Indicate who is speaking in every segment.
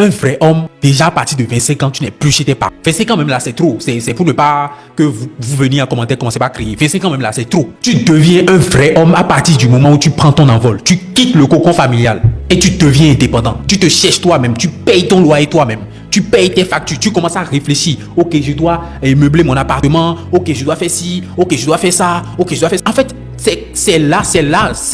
Speaker 1: un vrai homme, déjà à partir de 25 ans, tu n'es plus chez tes parents. 25 ans même là, c'est trop. C'est pour ne pas que vous veniez en commentaire, commencez pas à crier. 25 ans même là, c'est trop. Tu deviens un vrai homme à partir du moment où tu prends ton envol. Tu quittes le cocon familial et tu deviens indépendant. Tu te cherches toi-même, tu payes ton loyer toi-même. Tu payes tes factures, tu commences à réfléchir. Ok, je dois meubler mon appartement. Ok, je dois faire ci. Ok, je dois faire ça. Ok, je dois faire ça. En fait, c'est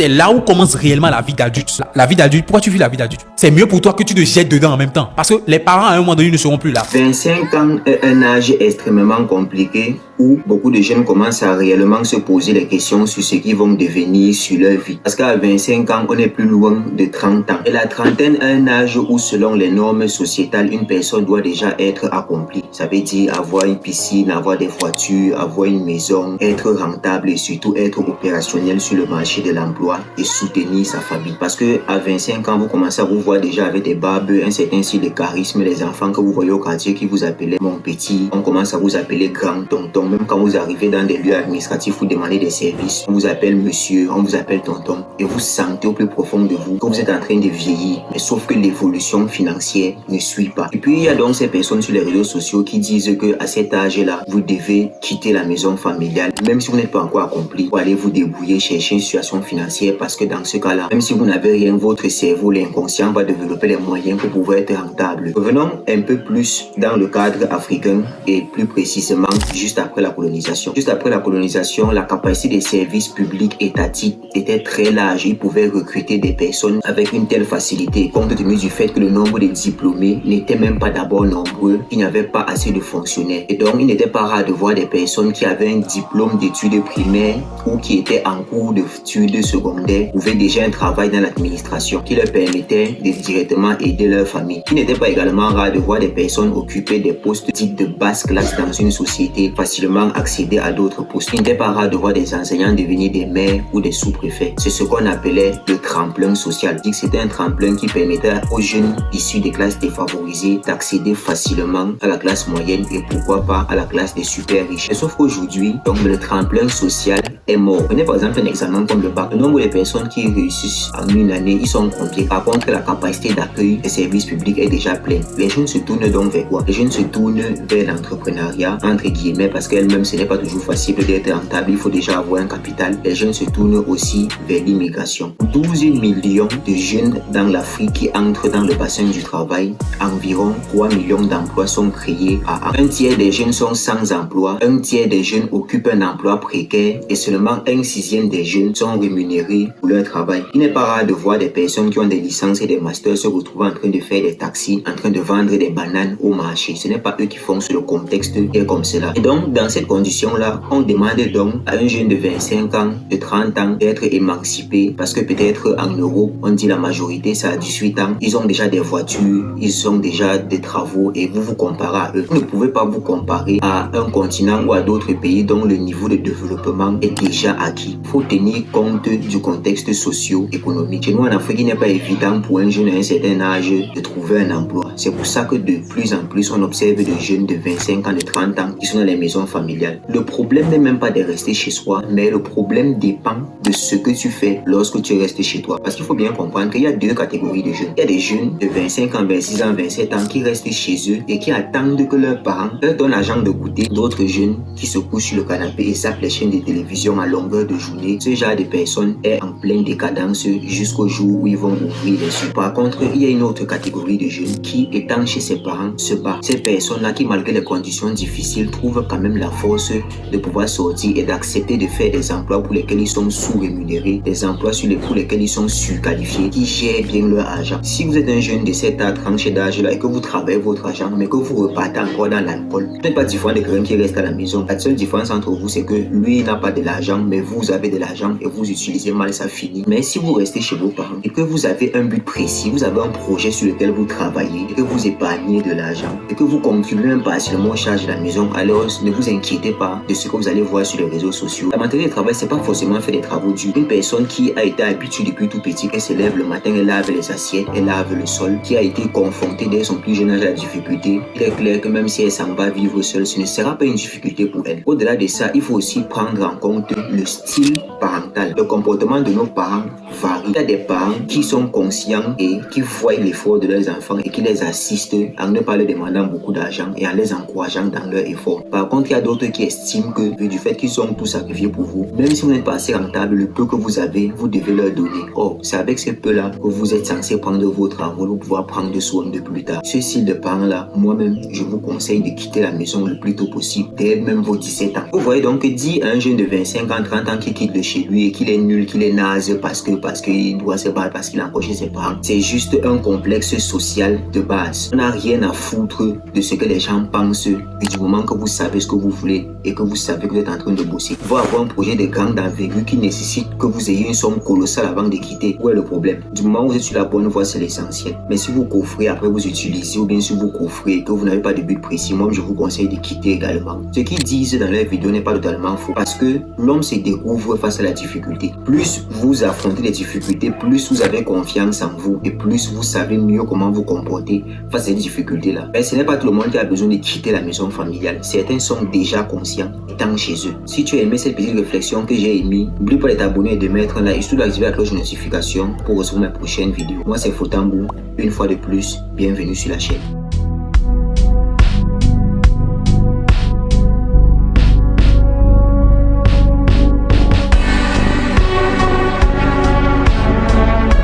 Speaker 1: là où commence réellement la vie d'adulte. La vie d'adulte, pourquoi tu vis la vie d'adulte? C'est mieux pour toi que tu te jettes dedans en même temps. Parce que les parents, à un moment donné, ne seront plus là.
Speaker 2: 25 ans est un âge extrêmement compliqué où beaucoup de jeunes commencent à réellement se poser les questions sur ce qu'ils vont devenir sur leur vie. Parce qu'à 25 ans, on est plus loin de 30 ans. Et la trentaine est un âge où, selon les normes sociétales, une personne doit déjà être accomplie. Ça veut dire avoir une piscine, avoir des voitures, avoir une maison, être rentable et surtout être opérationnel sur le marché de l'emploi et soutenir sa famille. Parce que à 25 ans, vous commencez à vous voir déjà avec des barbes, un certain style de charisme, les enfants que vous voyez au quartier qui vous appelaient mon petit, on commence à vous appeler grand tonton. Même quand vous arrivez dans des lieux administratifs, vous demandez des services, on vous appelle monsieur, on vous appelle tonton. Et vous sentez au plus profond de vous que vous êtes en train de vieillir. Mais sauf que l'évolution financière ne suit pas. Et puis il y a donc ces personnes sur les réseaux sociaux qui disent que à cet âge-là, vous devez quitter la maison familiale, même si vous n'êtes pas encore accompli, pour aller vous débrouiller, chercher une situation financière, parce que dans ce cas-là, même si vous n'avez rien, votre cerveau, l'inconscient va développer les moyens pour pouvoir être rentable. Revenons un peu plus dans le cadre africain et plus précisément juste après la colonisation. Juste après la colonisation, la capacité des services publics étatiques était très large. Ils pouvaient recruter des personnes avec une telle facilité, compte tenu du fait que le nombre de diplômés n'était même pas d'abord nombreux, qu'il n'y avait pas assez de fonctionnaires. Et donc, il n'était pas rare de voir des personnes qui avaient un diplôme d'études primaires ou qui étaient en cours d'études secondaires, pouvaient déjà un travail dans l'administration qui leur permettait de directement aider leur famille. Il n'était pas également rare de voir des personnes occuper des postes dits de basse classe dans une société, facilement accéder à d'autres postes. Il n'était pas rare de voir des enseignants devenir des maires ou des sous-préfets. C'est ce qu'on appelait le tremplin social. C'était un tremplin qui permettait aux jeunes issus des classes défavorisées d'accéder facilement à la classe moyenne et pourquoi pas à la classe des super riches. Et sauf qu'aujourd'hui, donc le tremplin social est mort. Prenez par exemple un examen comme le bac. Le nombre de personnes qui réussissent en une année, ils sont combien? Par contre, la capacité d'accueil des services publics est déjà pleine. Les jeunes se tournent donc vers quoi? Les jeunes se tournent vers l'entrepreneuriat, entre guillemets, parce qu'elle-même, ce n'est pas toujours facile d'être rentable. Il faut déjà avoir un capital. Les jeunes se tournent aussi vers l'immigration. 12 millions de jeunes dans l'Afrique qui entrent dans le bassin du travail. Environ 3 millions d'emplois sont créés. Un tiers des jeunes sont sans emploi. Un tiers des jeunes occupent un emploi précaire et seulement un sixième des jeunes sont rémunérés pour leur travail. Il n'est pas rare de voir des personnes qui ont des licences et des masters se retrouver en train de faire des taxis, en train de vendre des bananes au marché. Ce n'est pas eux qui font sur le contexte est comme cela. Et donc, dans cette condition-là, on demande donc à un jeune de 25 ans, de 30 ans d'être émancipé parce que peut-être en Europe, on dit la majorité, ça a 18 ans, ils ont déjà des voitures, ils ont déjà des travaux et vous vous comparez à eux. Vous ne pouvez pas vous comparer à un continent ou à d'autres pays dont le niveau de développement est déjà acquis. Il faut tenir compte du contexte socio-économique. Chez nous en Afrique, il n'est pas évident pour un jeune à un certain âge de trouver un emploi. C'est pour ça que de plus en plus, on observe des jeunes de 25 ans, de 30 ans qui sont dans les maisons familiales. Le problème n'est même pas de rester chez soi, mais le problème dépend de ce que tu fais lorsque tu restes chez toi. Parce qu'il faut bien comprendre qu'il y a deux catégories de jeunes. Il y a des jeunes de 25 ans, 26 ans, 27 ans qui restent chez eux et qui attendent que leurs parents leur donnent l'argent de goûter. D'autres jeunes qui se couchent sur le canapé et zappent les chaînes de télévision à longueur de journée. Ce genre de personnes est en pleine décadence jusqu'au jour où ils vont ouvrir les yeux. Par contre, il y a une autre catégorie de jeunes qui, étant chez ses parents, se battent. Ces personnes-là qui, malgré les conditions difficiles, trouvent quand même la force de pouvoir sortir et d'accepter de faire des emplois pour lesquels ils sont sous-rémunérés, des emplois pour lesquels ils sont surqualifiés, qui gèrent bien leur argent. Si vous êtes un jeune de cette tranche d'âge-là et que vous travaillez votre argent, mais que vous repartez encore dans l'alcool, vous n'êtes pas différent de quelqu'un qui reste à la maison. La seule différence entre vous, c'est que lui n'a pas de l'argent, mais vous avez de l'argent et vous utilisez mal, ça finit. Mais si vous restez chez vos parents et que vous avez un but précis, vous avez un projet sur lequel vous travaillez et que vous épargnez de l'argent et que vous contribuez partiellement aux charges de la maison, alors ne vous inquiétez pas de ce que vous allez voir sur les réseaux sociaux. La mentalité de travail, c'est pas forcément faire des travaux durs. Une personne qui a été habituée depuis tout petit, elle se lève le matin, elle lave les assiettes, elle lave le sol, qui a été confrontée dès son plus jeune âge à la difficulté, il est clair que même si elle s'en va vivre seule, ce ne sera pas une difficulté pour elle. Au-delà de ça, il faut aussi prendre en compte le style parental. Le comportement de nos parents varie. Il y a des parents qui sont conscients et qui voient l'effort de leurs enfants et qui les assistent en ne pas leur demandant beaucoup d'argent et en les encourageant dans leur effort. Par contre, il y a d'autres qui estiment que du fait qu'ils ont tout sacrifié pour vous, même si vous n'êtes pas assez rentable, le peu que vous avez, vous devez leur donner. Or, c'est avec ce peu-là que vous êtes censé prendre votre envol pour pouvoir prendre soin de plus tard. Ce style de parents-là, moi-même, je vous conseille de quitter la maison le plus tôt possible, dès même vos 17 ans. Vous voyez donc, dit un jeune de 25 ans, 30 ans qui quitte de chez lui et qu'il est nul, qu'il est naze parce qu'il doit se battre, parce qu'il a encoché ses parents. C'est juste un complexe social de base. On n'a rien à foutre de ce que les gens pensent du moment que vous savez ce que vous voulez et que vous savez que vous êtes en train de bosser. Vous avoir un projet de grande envergure qui nécessite que vous ayez une somme colossale avant de quitter. Où est le problème? Du moment où vous êtes sur la bonne voie, c'est l'essentiel. Mais si vous coffrez, après vous utilisez, ou bien si vous coffrez et que vous n'avez pas de but précis, moi je vous conseille de quitter également. Ce qu'ils disent dans leurs vidéos n'est pas totalement faux parce que l'homme se découvre face à la difficulté. Plus vous affrontez les difficultés, plus vous avez confiance en vous et plus vous savez mieux comment vous comporter face à ces difficultés-là. Mais ce n'est pas tout le monde qui a besoin de quitter la maison familiale. Certains sont déjà conscients étant chez eux. Si tu as aimé cette petite réflexion que j'ai émise, n'oublie pas de t'abonner et de mettre un like et surtout d'activer la cloche de notification pour recevoir mes prochaines vidéos. Moi c'est Fotambou. Une fois de plus, bienvenue sur la chaîne.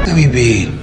Speaker 3: Let me be.